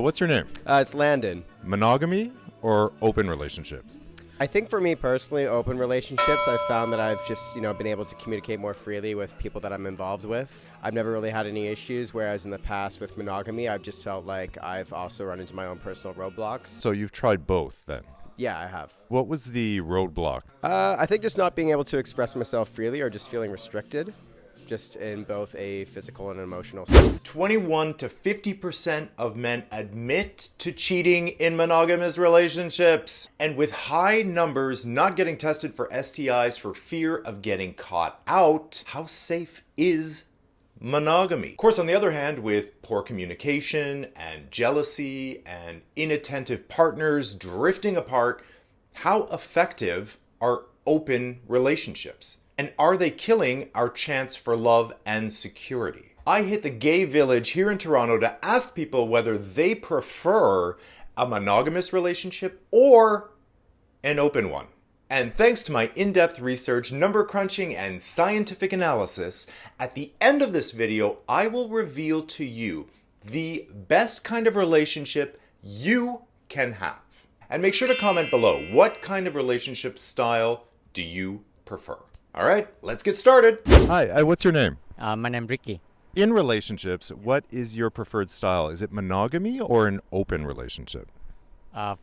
What's your name? It's Landon. Monogamy or open relationships? I think for me personally, open relationships, I've found that I've just, been able to communicate more freely with people that I'm involved with. I've never really had any issues, whereas in the past with monogamy, I've just felt like I've also run into my own personal roadblocks. So you've tried both then? Yeah, I have. What was the roadblock? I think just not being able to express myself freely or just feeling restricted, just in both a physical and emotional sense. 21 to 50% of men admit to cheating in monogamous relationships. And with high numbers not getting tested for STIs for fear of getting caught out, how safe is monogamy? Of course, on the other hand, with poor communication and jealousy and inattentive partners drifting apart, how effective are open relationships? And are they killing our chance for love and security? I hit the gay village here in Toronto to ask people whether they prefer a monogamous relationship or an open one. And thanks to my in-depth research, number crunching, and scientific analysis, at the end of this video, I will reveal to you the best kind of relationship you can have. And make sure to comment below, what kind of relationship style do you prefer? All right, let's get started. Hi, what's your name? My name's Ricky. In relationships, what is your preferred style? Is it monogamy or an open relationship?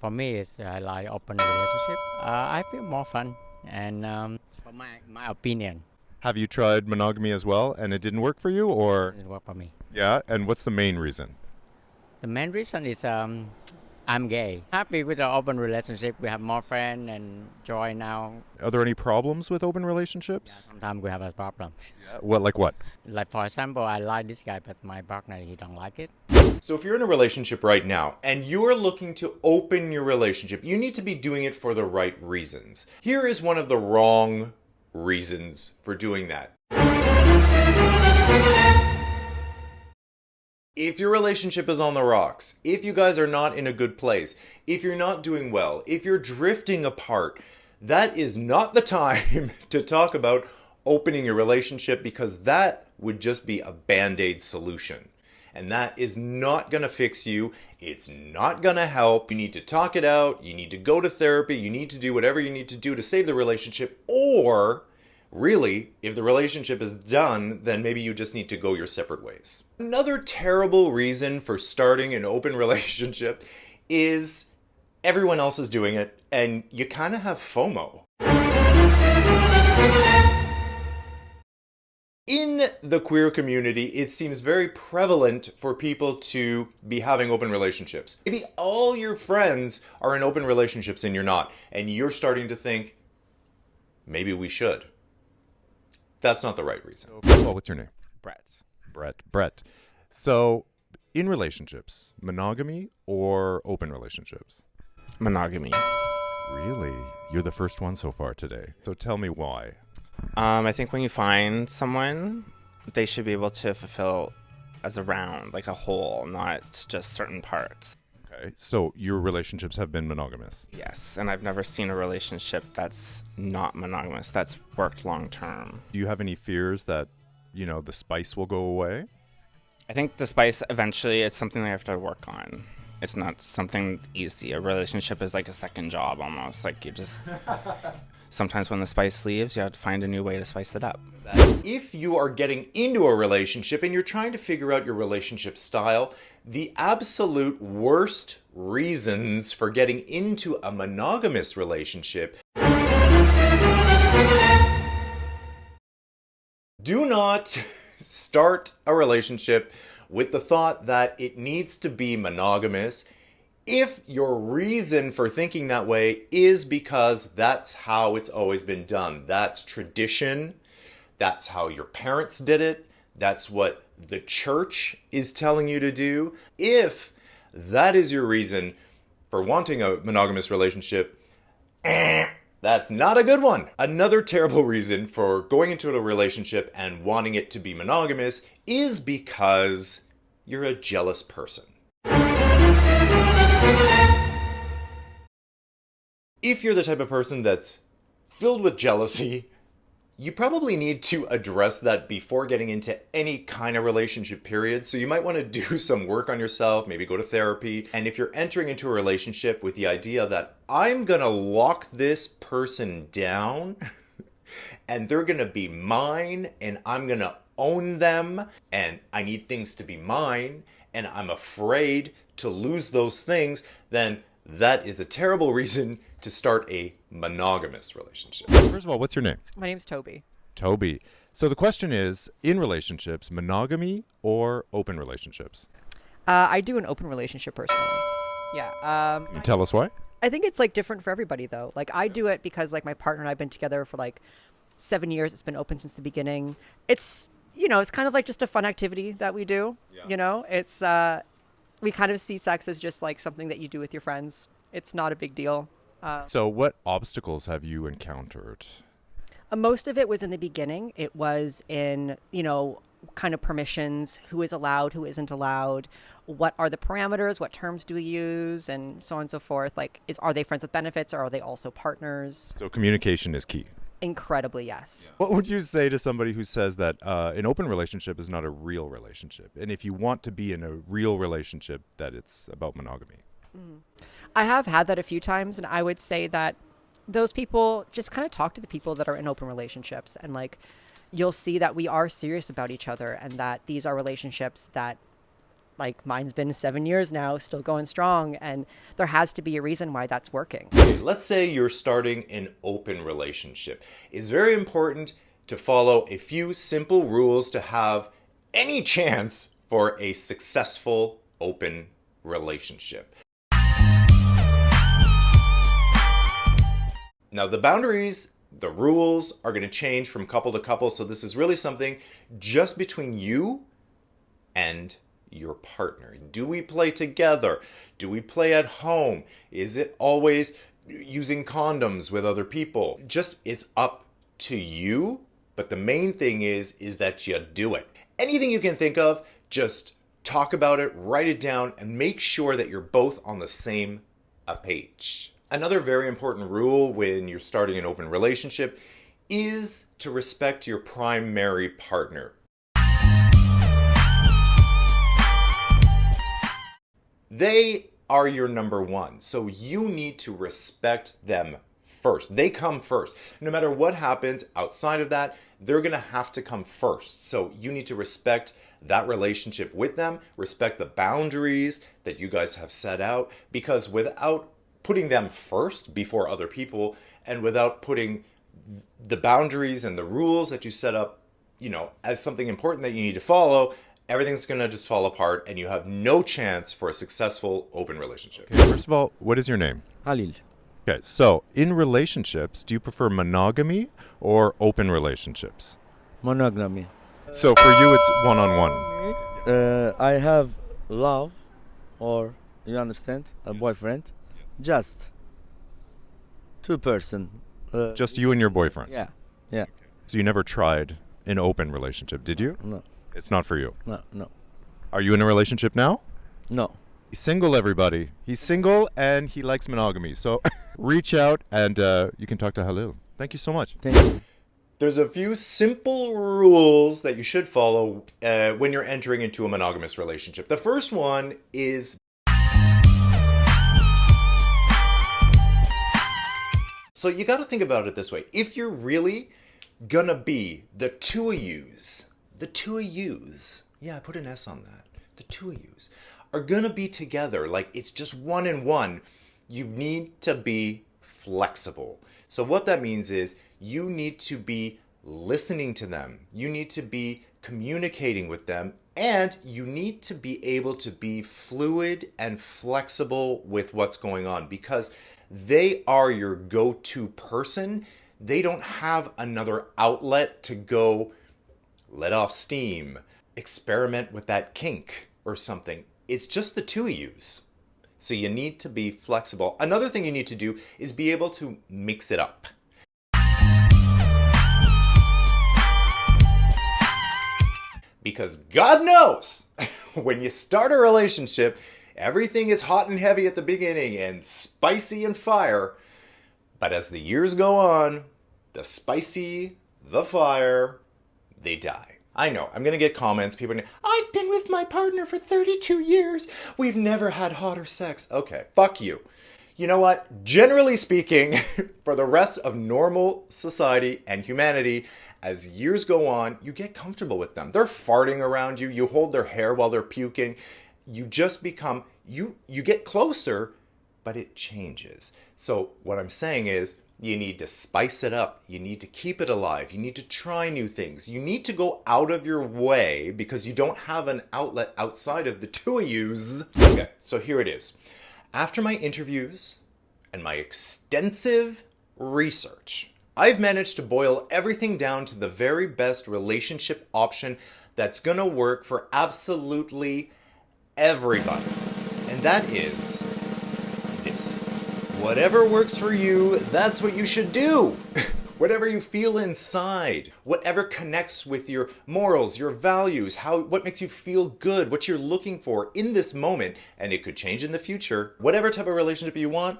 For me, it's like open relationship. I feel more fun, and for my opinion, Have you tried monogamy as well and it didn't work for you, or? it work for me. Yeah, and what's the main reason? The main reason is I'm gay. Happy with the open relationship. We have more friends and joy now. Are there any problems with open relationships? Sometimes we have a problem. What, like what? Like for example, I like this guy, but my partner he don't like it. So if you're in a relationship right now and you are looking to open your relationship, you need to be doing it for the right reasons. Here is one of the wrong reasons for doing that. If your relationship is on the rocks, if you guys are not in a good place, if you're not doing well, if you're drifting apart, that is not the time to talk about opening your relationship, because that would just be a band-aid solution. And that is not going to fix you. It's not going to help. You need to talk it out. You need to go to therapy. You need to do whatever you need to do to save the relationship. Or really, if the relationship is done, then maybe you just need to go your separate ways. Another terrible reason for starting an open relationship is everyone else is doing it and you kind of have FOMO. In the queer community, it seems very prevalent for people to be having open relationships. Maybe all your friends are in open relationships and you're not, and you're starting to think, maybe we should. That's not the right reason. Oh, what's your name? Brett. So, in relationships, monogamy or open relationships? Monogamy. Really? You're the first one so far today. So tell me why. I think when you find someone, they should be able to fulfill as a round, like a whole, not just certain parts. Okay. So your relationships have been monogamous? Yes, and I've never seen a relationship that's not monogamous, that's worked long term. Do you have any fears that, the spice will go away? I think the spice, eventually, it's something that I have to work on. It's not something easy. A relationship is like a second job almost. Like you just... Sometimes when the spice leaves, you have to find a new way to spice it up. If you are getting into a relationship and you're trying to figure out your relationship style, the absolute worst reasons for getting into a monogamous relationship: do not start a relationship with the thought that it needs to be monogamous if your reason for thinking that way is because that's how it's always been done. That's tradition. That's how your parents did it. That's what the church is telling you to do. If that is your reason for wanting a monogamous relationship, that's not a good one. Another terrible reason for going into a relationship and wanting it to be monogamous is because you're a jealous person. If you're the type of person that's filled with jealousy, you probably need to address that before getting into any kind of relationship period. So you might want to do some work on yourself, maybe go to therapy. And if you're entering into a relationship with the idea that I'm going to lock this person down and they're going to be mine and I'm going to own them and I need things to be mine and I'm afraid to lose those things, then that is a terrible reason to start a monogamous relationship. First of all, what's your name? My name's Toby. Toby. So the question is, in relationships, monogamy or open relationships? I do an open relationship personally. Yeah. Can you tell us why? I think it's like different for everybody though. Like I do it because like my partner and I've been together for like 7 years. It's been open since the beginning. It's, you know, it's kind of like just a fun activity that we do. Yeah. You know, it's we kind of see sex as just like something that you do with your friends. It's not a big deal. So what obstacles have you encountered? Most of it was in the beginning. It was in, you know, kind of permissions, who is allowed, who isn't allowed, what are the parameters, what terms do we use, and so on and so forth. Like, are they friends with benefits or are they also partners? So communication is key. Incredibly, yes. What would you say to somebody who says that an open relationship is not a real relationship? And if you want to be in a real relationship, that it's about monogamy? I have had that a few times, and I would say that those people just kind of talk to the people that are in open relationships, and like you'll see that we are serious about each other and that these are relationships that, like, mine's been 7 years now, still going strong, and there has to be a reason why that's working. Okay, let's say you're starting an open relationship. It's very important to follow a few simple rules to have any chance for a successful open relationship. Now, the boundaries, the rules are going to change from couple to couple, so this is really something just between you and your partner. Do we play together? Do we play at home? Is it always using condoms with other people? Just, it's up to you, but the main thing is that you do it. Anything you can think of, just talk about it, write it down, and make sure that you're both on the same page. Another very important rule when you're starting an open relationship is to respect your primary partner. They are your number one, so you need to respect them first. They come first. No matter what happens outside of that, they're going to have to come first. So you need to respect that relationship with them, respect the boundaries that you guys have set out, because without putting them first before other people, and without putting the boundaries and the rules that you set up, you know, as something important that you need to follow, everything's going to just fall apart and you have no chance for a successful open relationship. Okay, first of all, what is your name? Halil. Okay, so in relationships, do you prefer monogamy or open relationships? Monogamy. So for you, it's one-on-one. I have love, or you understand, a boyfriend. Just two person. Just you and your boyfriend? Yeah, yeah. So you never tried an open relationship, did you? No, It's not for you. no. Are you in a relationship now? No. He's single, everybody. He's single and he likes monogamy. So reach out and you can talk to Halil. Thank you so much. Thank you. There's a few simple rules that you should follow when you're entering into a monogamous relationship. The first one is so you got to think about it this way. If you're really gonna be the two of yous, yeah, I put an S on that. The two of yous are gonna be together, like it's just one and one. You need to be flexible. So what that means is you need to be listening to them. You need to be communicating with them, and you need to be able to be fluid and flexible with what's going on, because they are your go-to person. They don't have another outlet to go let off steam, experiment with that kink or something. It's just the two of yous. So you need to be flexible. Another thing you need to do is be able to mix it up. Because God knows, when you start a relationship, everything is hot and heavy at the beginning and spicy and fire. But as the years go on, the spicy, the fire, they die. I know, I'm gonna get comments, people are gonna, I've been with my partner for 32 years. We've never had hotter sex. Okay, fuck you. You know what? Generally speaking, for the rest of normal society and humanity, as years go on, you get comfortable with them. They're farting around you. You hold their hair while they're puking. You just become, you get closer, but it changes. So what I'm saying is, you need to spice it up. You need to keep it alive. You need to try new things. You need to go out of your way because you don't have an outlet outside of the two of yous. Okay, so here it is. After my interviews and my extensive research, I've managed to boil everything down to the very best relationship option that's gonna work for absolutely everybody. And that is this. Whatever works for you, that's what you should do. Whatever you feel inside, whatever connects with your morals, your values, what makes you feel good, what you're looking for in this moment, and it could change in the future. Whatever type of relationship you want,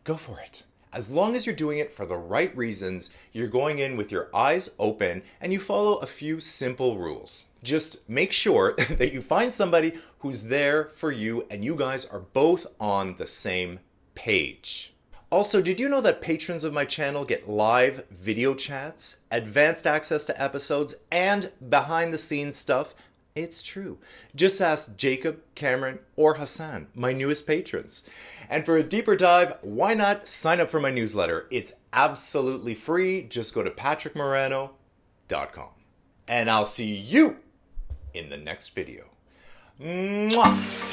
go for it. As long as you're doing it for the right reasons, you're going in with your eyes open and you follow a few simple rules. Just make sure that you find somebody who's there for you and you guys are both on the same page. Also, did you know that patrons of my channel get live video chats, advanced access to episodes, and behind the scenes stuff? It's true. Just ask Jacob, Cameron, or Hassan, my newest patrons. And for a deeper dive, why not sign up for my newsletter? It's absolutely free. Just go to patrickmarano.com. And I'll see you in the next video. Mwah!